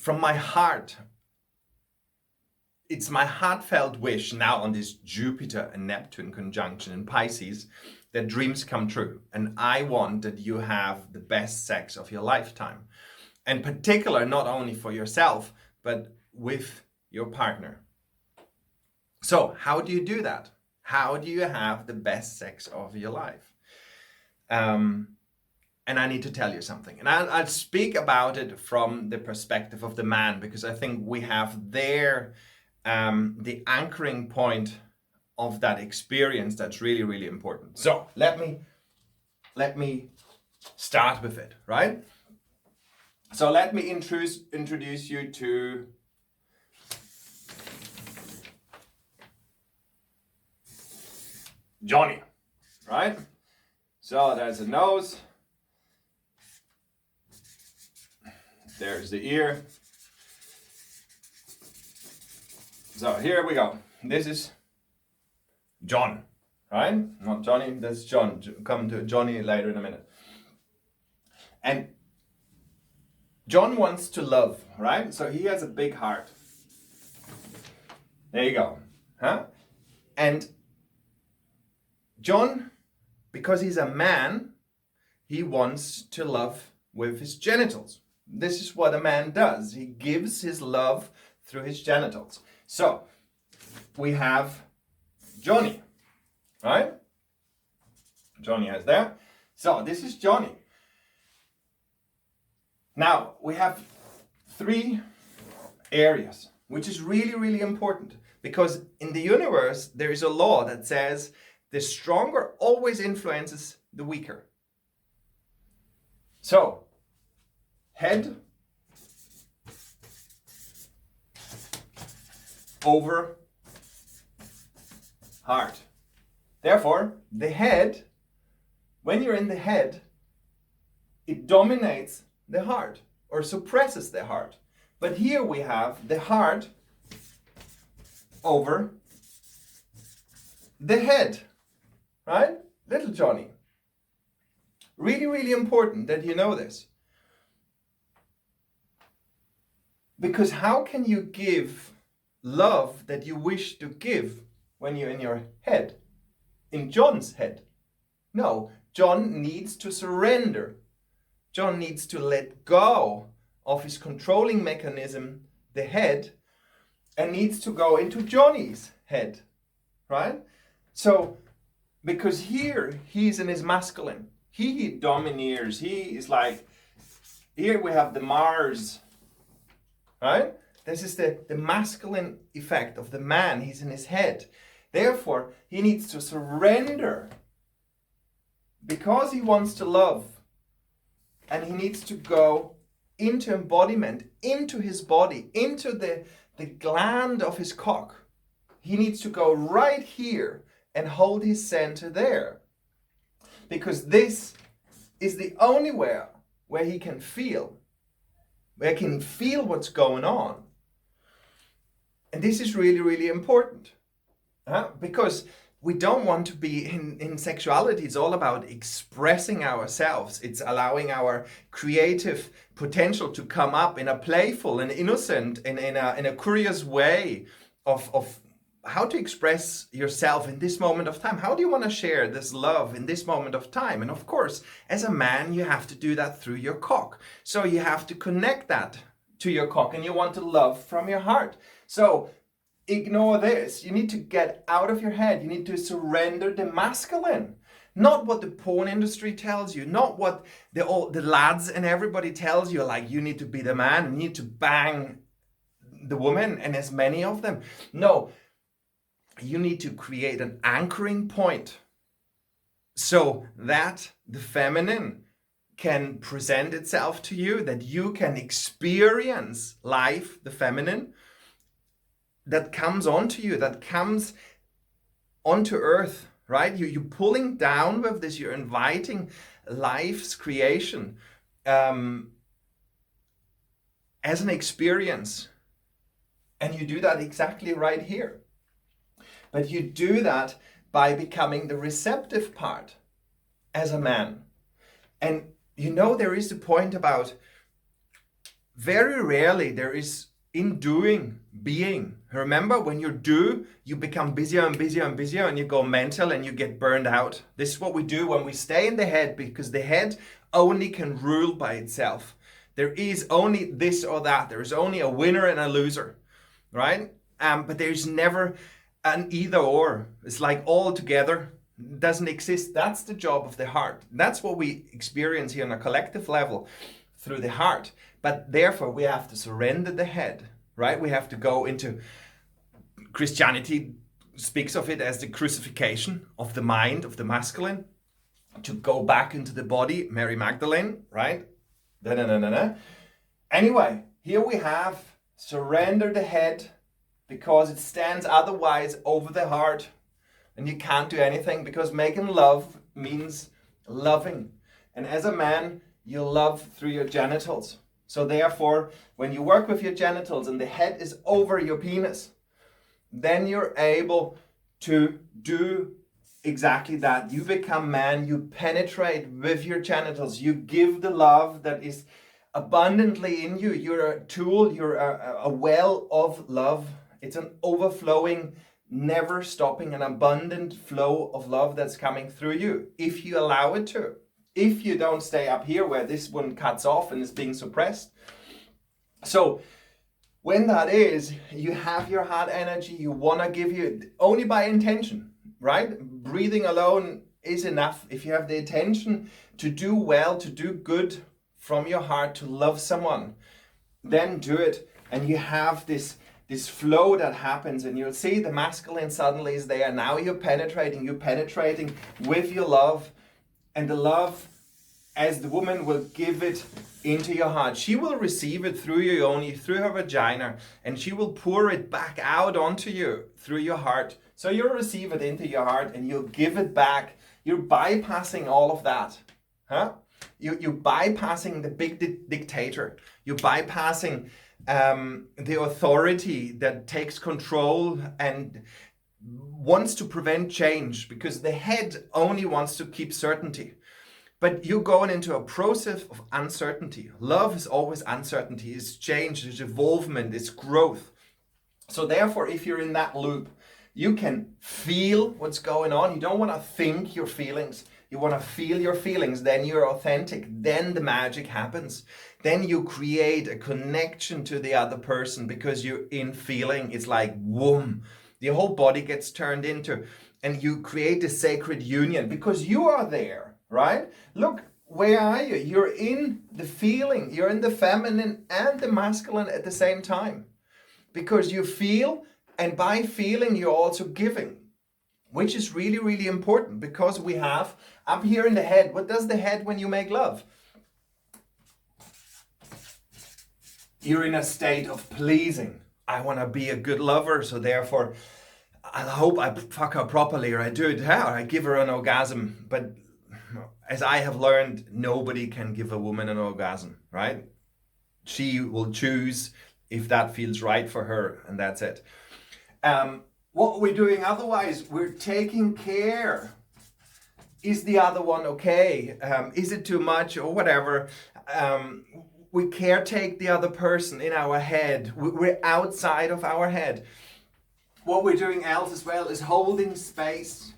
from my heart, it's my heartfelt wish now on this Jupiter and Neptune conjunction in Pisces that dreams come true. And I want that you have the best sex of your lifetime. In particular, not only for yourself, but with your partner. So how do you do that? How do you have the best sex of your life? And I need to tell you something. And I'll speak about it from the perspective of the man, because I think we have there the anchoring point of that experience that's really, really important. So let me start with it, right? So let me introduce you to Johnny, right? So there's a nose, there's the ear. So here we go. This is John, right? Not Johnny, that's John. Come to Johnny later in a minute. And John wants to love, right? So he has a big heart. There you go. Huh? And John, because he's a man, he wants to love with his genitals. This is what a man does. He gives his love through his genitals. So we have Johnny, right? Johnny is there. So this is Johnny. Now we have 3 areas, which is really, really important, because in the universe there is a law that says the stronger always influences the weaker. So head over heart. Therefore, the head, when you're in the head, it dominates the heart or suppresses the heart. But here we have the heart over the head, right? Little Johnny. Really, really important that you know this. Because how can you give love that you wish to give when you're in your head? In John's head. No, John needs to surrender. John needs to let go of his controlling mechanism, the head, and needs to go into Johnny's head, right? So, because here he's in his masculine. He domineers. He is like, here we have the Mars, right? This is the masculine effect of the man. He's in his head. Therefore, he needs to surrender because he wants to love. And he needs to go into embodiment, into his body, into the gland of his cock. He needs to go right here and hold his center there. Because this is the only where he can feel. Where he can feel what's going on. And this is really, really important. Because we don't want to be in sexuality. It's all about expressing ourselves. It's allowing our creative potential to come up in a playful and innocent and in a curious way of how to express yourself in this moment of time. How do you want to share this love in this moment of time? And of course, as a man, you have to do that through your cock. So you have to connect that to your cock, and you want to love from your heart. So ignore this. You need to get out of your head. You need to surrender the masculine. Not what the porn industry tells you, not what the lads and everybody tells you, like you need to be the man, you need to bang the woman and as many of them. No, you need to create an anchoring point so that the feminine can present itself to you, that you can experience life, the feminine, that comes onto you, that comes onto earth, right? You're pulling down with this, you're inviting life's creation as an experience. And you do that exactly right here. But you do that by becoming the receptive part as a man. And you know there is a point about very rarely there is in doing being. Remember, when you do, you become busier and busier and busier, and you go mental and you get burned out. This is what we do when we stay in the head, because the head only can rule by itself. There is only this or that. There is only a winner and a loser, right? But there's never an either or. It's like all together. It doesn't exist. That's the job of the heart. That's what we experience here on a collective level through the heart. But therefore we have to surrender the head, right? We have to go into, Christianity speaks of it as the crucifixion of the mind, of the masculine, to go back into the body, Mary Magdalene, right? Anyway, here we have surrender the head, because it stands otherwise over the heart, and you can't do anything, because making love means loving. And as a man, you love through your genitals. So therefore, when you work with your genitals and the head is over your penis, then you're able to do exactly that. You become man, you penetrate with your genitals, you give the love that is abundantly in you. You're a tool, you're a well of love. It's an overflowing, never stopping, an abundant flow of love that's coming through you, if you allow it to. If you don't stay up here where this one cuts off and is being suppressed. So when that is, you have your heart energy, you want to give you only by intention, right? Breathing alone is enough. If you have the intention to do well, to do good from your heart, to love someone, then do it. And you have this flow that happens, and you'll see the masculine suddenly is there. Now you're penetrating with your love. And the love, as the woman will give it into your heart, she will receive it through your yoni, through her vagina, and she will pour it back out onto you through your heart. So you'll receive it into your heart and you'll give it back. You're bypassing all of that. You're bypassing the big dictator. You're bypassing the authority that takes control and wants to prevent change, because the head only wants to keep certainty. But you're going into a process of uncertainty. Love is always uncertainty. It's change, it's evolvement, it's growth. So therefore, if you're in that loop, you can feel what's going on. You don't want to think your feelings. You want to feel your feelings. Then you're authentic. Then the magic happens. Then you create a connection to the other person, because you're in feeling. It's like, whoom. The whole body gets turned into, and you create a sacred union because you are there, right? Look, where are you? You're in the feeling. You're in the feminine and the masculine at the same time, because you feel, and by feeling, you're also giving, which is really, really important, because we have up here in the head. What does the head when you make love? You're in a state of pleasing. I want to be a good lover, so therefore I hope I fuck her properly, or I do it, or I give her an orgasm. But as I have learned, nobody can give a woman an orgasm, right? She will choose if that feels right for her, and that's it. What we're doing otherwise, we're taking care. Is the other one okay? Is it too much or whatever? We caretake the other person in our head. We're outside of our head. What we're doing else as well is holding space.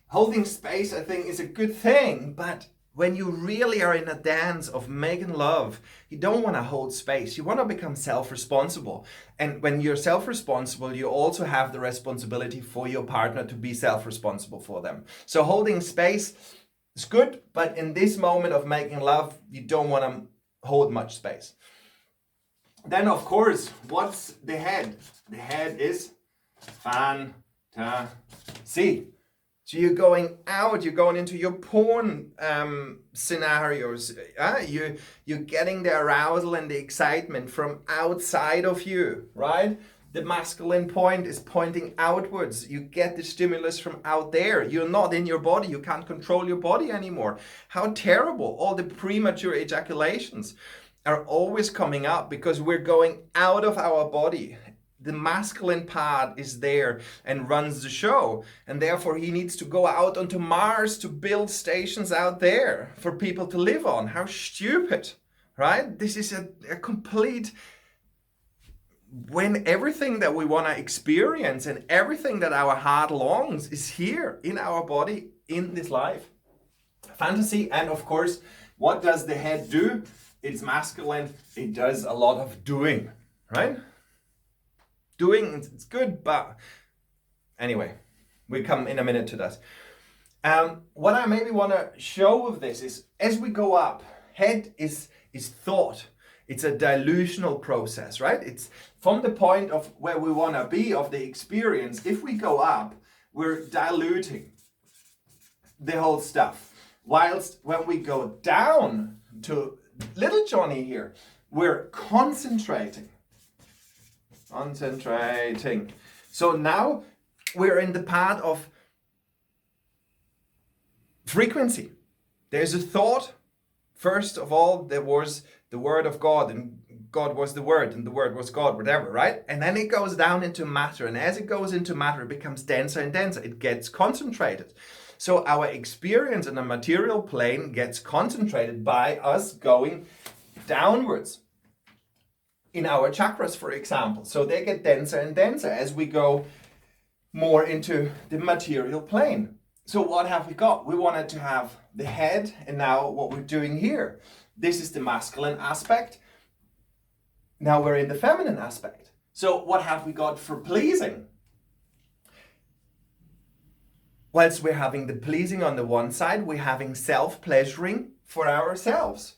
Holding space, I think, is a good thing, but when you really are in a dance of making love, you don't want to hold space. You want to become self-responsible. And when you're self-responsible, you also have the responsibility for your partner to be self-responsible for them. So holding space is good, but in this moment of making love, you don't want to hold much space. Then, of course, what's the head? The head is fantasy. So you're going out, you're going into your porn scenarios. You're getting the arousal and the excitement from outside of you, right? The masculine point is pointing outwards. You get the stimulus from out there. You're not in your body. You can't control your body anymore. How terrible. All the premature ejaculations are always coming up because we're going out of our body. The masculine part is there and runs the show, and therefore he needs to go out onto Mars to build stations out there for people to live on. How stupid, right? This is a complete, when everything that we want to experience and everything that our heart longs is here in our body in this life. Fantasy, and of course, what does the head do? It's masculine. It does a lot of doing, right? Doing, it's good, but anyway, we come in a minute to that. What I maybe want to show with this is, as we go up, head is thought. It's a delusional process, right? It's from the point of where we want to be, of the experience. If we go up, we're diluting the whole stuff. Whilst when we go down to little Johnny here, we're concentrating. So now we're in the part of frequency. There's a thought. First of all, there was the word of God, and God was the word, and the word was God, whatever, right? And then it goes down into matter, and as it goes into matter, it becomes denser and denser. It gets concentrated. So our experience in the material plane gets concentrated by us going downwards. In our chakras, for example. So they get denser and denser as we go more into the material plane. So what have we got? We wanted to have the head, and now what we're doing here. This is the masculine aspect. Now we're in the feminine aspect. So what have we got for pleasing? Whilst we're having the pleasing on the one side, we're having self-pleasuring for ourselves.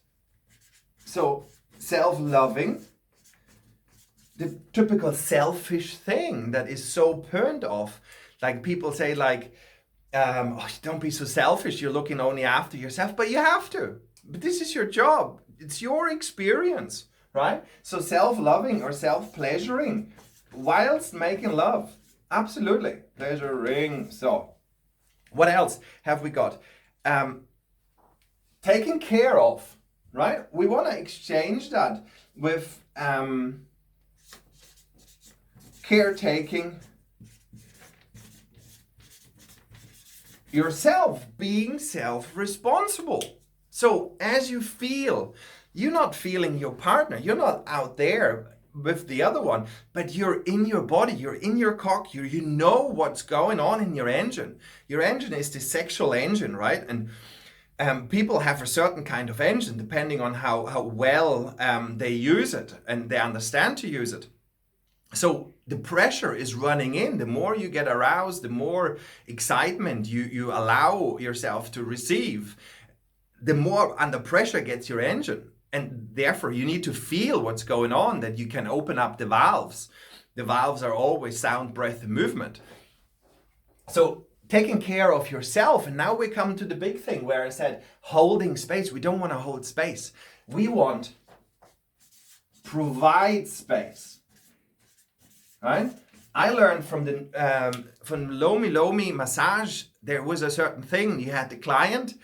So self-loving, the typical selfish thing that is so turned off. Like people say, like, oh, don't be so selfish, you're looking only after yourself, but you have to. But this is your job. It's your experience, right? So self-loving or self-pleasuring whilst making love. Absolutely. Pleasuring. So what else have we got? Taking care of, right? We want to exchange that with caretaking yourself, being self-responsible. So as you feel, you're not feeling your partner, you're not out there with the other one, but you're in your body, you're in your cock, you know what's going on in your engine. Your engine is the sexual engine, right? And people have a certain kind of engine depending on how well they use it and they understand to use it. So the pressure is running in. The more you get aroused, the more excitement you allow yourself to receive, the more under pressure gets your engine. And therefore you need to feel what's going on, that you can open up the valves. The valves are always sound, breath, and movement. So taking care of yourself. And now we come to the big thing where I said holding space. We don't want to hold space. We want provide space. Right? I learned from Lomi massage, there was a certain thing. You had the client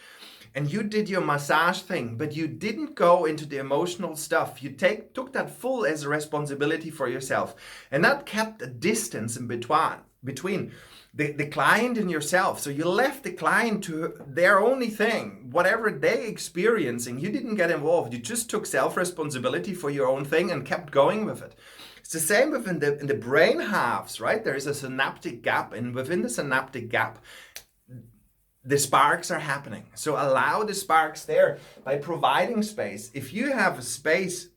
and you did your massage thing, but you didn't go into the emotional stuff. You took that full as a responsibility for yourself. And that kept a distance in between the client and yourself. So you left the client to their only thing, whatever they experiencing. You didn't get involved. You just took self-responsibility for your own thing and kept going with it. It's the same within the brain halves, right? There is a synaptic gap, and within the synaptic gap, the sparks are happening. So allow the sparks there by providing space. If you have a space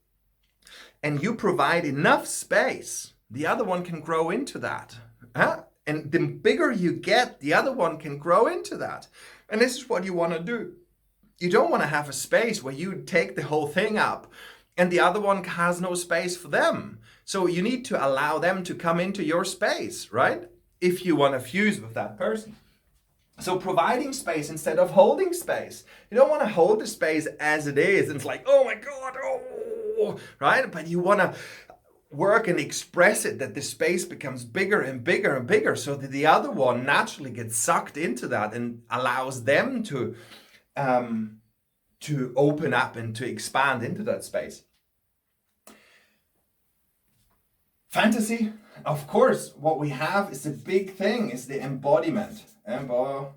and you provide enough space, the other one can grow into that. And the bigger you get, the other one can grow into that. And this is what you want to do. You don't want to have a space where you take the whole thing up and the other one has no space for them. So you need to allow them to come into your space, right? If you want to fuse with that person. So providing space instead of holding space. You don't want to hold the space as it is. And it's like, oh my God, oh, right? But you want to work and express it, that the space becomes bigger and bigger and bigger, so that the other one naturally gets sucked into that and allows them to open up and to expand into that space. Fantasy, of course, what we have is the big thing, is the embodiment. Embodiment.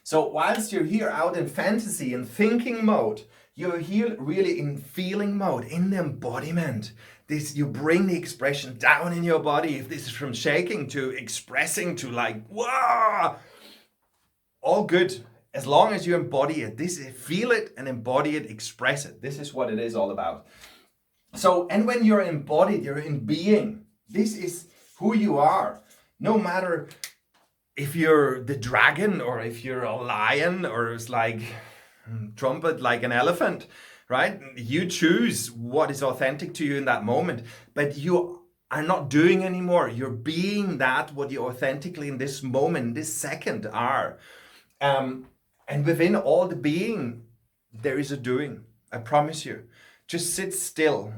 So whilst you're here out in fantasy and thinking mode, you're here really in feeling mode, in the embodiment. This, you bring the expression down in your body. If this is from shaking to expressing to like, wow, all good. As long as you embody it, feel it and embody it, express it. This is what it is all about. So, and when you're embodied, you're in being. This is who you are. No matter if you're the dragon or if you're a lion or it's like trumpet like an elephant, right? You choose what is authentic to you in that moment, but you are not doing anymore. You're being that what you authentically in this moment, this second are. And within all the being, there is a doing. I promise you. Just sit still.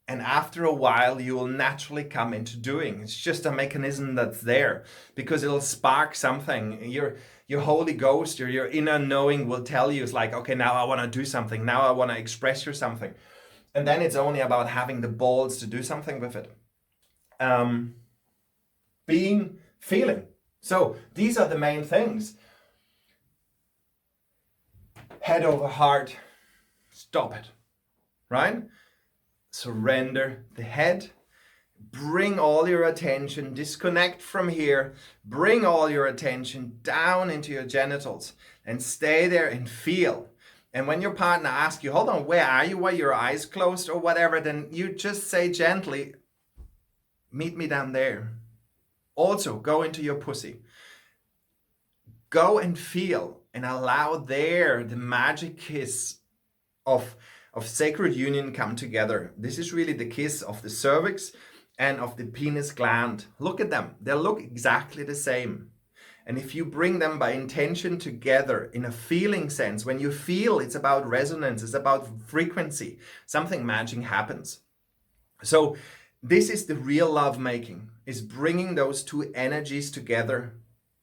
And after a while, you will naturally come into doing. It's just a mechanism that's there because it'll spark something. Your Holy Ghost or your inner knowing will tell you, it's like, okay, now I want to do something. Now I want to express you something. And then it's only about having the balls to do something with it. Being, feeling. So these are the main things. Head over heart. Stop it. Right? Surrender the head, bring all your attention, disconnect from here, bring all your attention down into your genitals and stay there and feel. And when your partner asks you, hold on, where are you? Why your eyes closed or whatever, then you just say gently, meet me down there. Also, go into your pussy. Go and feel and allow there the magic kiss of sacred union come together. This is really the kiss of the cervix and of the penis gland. Look at them. They look exactly the same. And if you bring them by intention together in a feeling sense, when you feel, it's about resonance, it's about frequency, something magic happens. So this is the real love making, is bringing those two energies together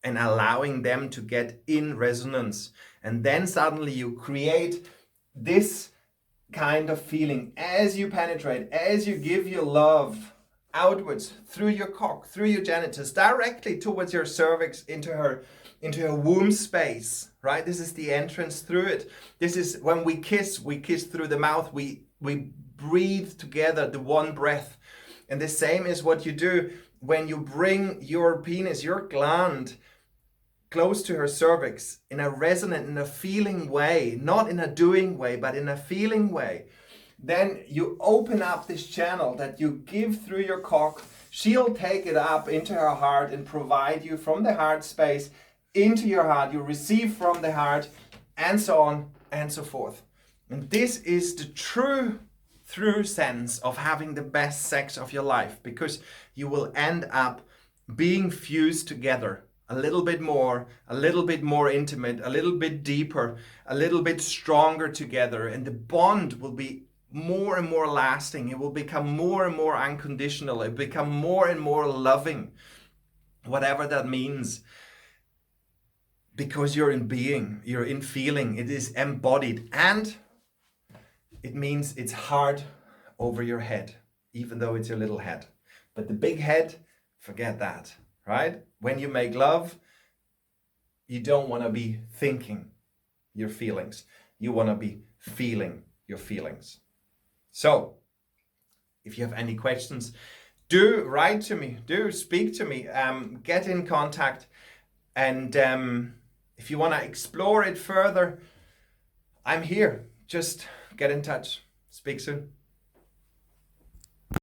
and allowing them to get in resonance. And then suddenly you create this kind of feeling as you penetrate, as you give your love outwards through your cock, through your genitals, directly towards your cervix, into her womb space, right? This is the entrance through it. This is when we kiss through the mouth, we breathe together, the one breath. And the same is what you do when you bring your penis, your gland, close to her cervix in a resonant, in a feeling way, not in a doing way, but in a feeling way. Then you open up this channel that you give through your cock. She'll take it up into her heart and provide you from the heart space into your heart. You receive from the heart and so on and so forth. And this is the true sense of having the best sex of your life, because you will end up being fused together a little bit more intimate, a little bit deeper, a little bit stronger together. And the bond will be more and more lasting. It will become more and more unconditional. It will become more and more loving, whatever that means. Because you're in being, you're in feeling, it is embodied. And it means it's hard over your head, even though it's your little head. But the big head, forget that. Right? When you make love, you don't want to be thinking your feelings. You want to be feeling your feelings. So, if you have any questions, do write to me, do speak to me, get in contact. And if you want to explore it further, I'm here. Just get in touch. Speak soon.